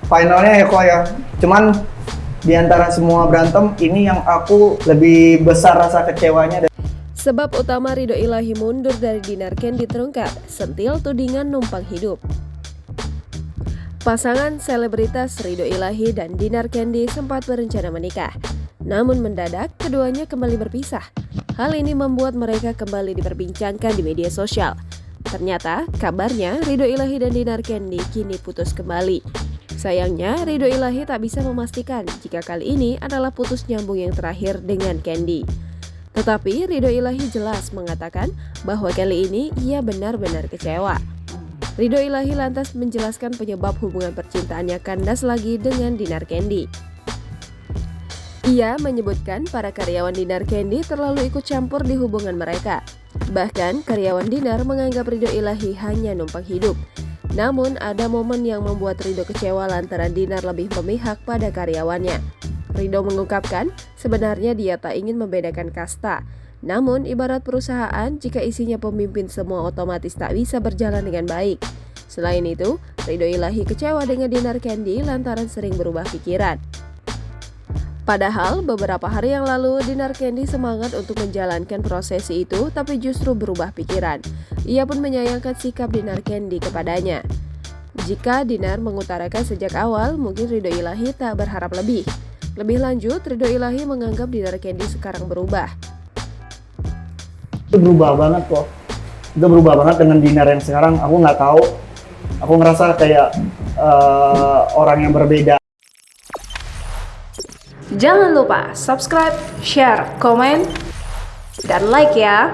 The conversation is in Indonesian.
finalnya Eko ya. Cuman di antara semua berantem ini yang aku lebih besar rasa kecewanya. Sebab utama Ridho Ilahi mundur dari Dinar Candy terungkap, sentil tudingan numpang hidup. Pasangan selebritas Ridho Ilahi dan Dinar Candy sempat berencana menikah. Namun mendadak keduanya kembali berpisah. Hal ini membuat mereka kembali diperbincangkan di media sosial. Ternyata kabarnya Ridho Ilahi dan Dinar Candy kini putus kembali. Sayangnya Ridho Ilahi tak bisa memastikan jika kali ini adalah putus nyambung yang terakhir dengan Candy. Tetapi Ridho Ilahi jelas mengatakan bahwa kali ini ia benar-benar kecewa. Ridho Ilahi lantas menjelaskan penyebab hubungan percintaannya kandas lagi dengan Dinar Candy. Ia menyebutkan para karyawan Dinar Candy terlalu ikut campur di hubungan mereka. Bahkan karyawan Dinar menganggap Ridho Ilahi hanya numpang hidup. Namun ada momen yang membuat Ridho kecewa lantaran Dinar lebih memihak pada karyawannya. Ridho mengungkapkan sebenarnya dia tak ingin membedakan kasta. Namun ibarat perusahaan, jika isinya pemimpin semua otomatis tak bisa berjalan dengan baik. Selain itu, Ridho Ilahi kecewa dengan Dinar Candy lantaran sering berubah pikiran. Padahal beberapa hari yang lalu Dinar Candy semangat untuk menjalankan prosesi itu tapi justru berubah pikiran. Ia pun menyayangkan sikap Dinar Candy kepadanya. Jika Dinar mengutarakan sejak awal, mungkin Ridho Ilahi tak berharap lebih. Lebih lanjut, Ridho Ilahi menganggap Dinar Candy sekarang berubah. Itu berubah banget kok. Itu berubah banget dengan Dinar yang sekarang. Aku nggak tahu. Aku ngerasa kayak orang yang berbeda. Jangan lupa subscribe, share, komen, dan like ya.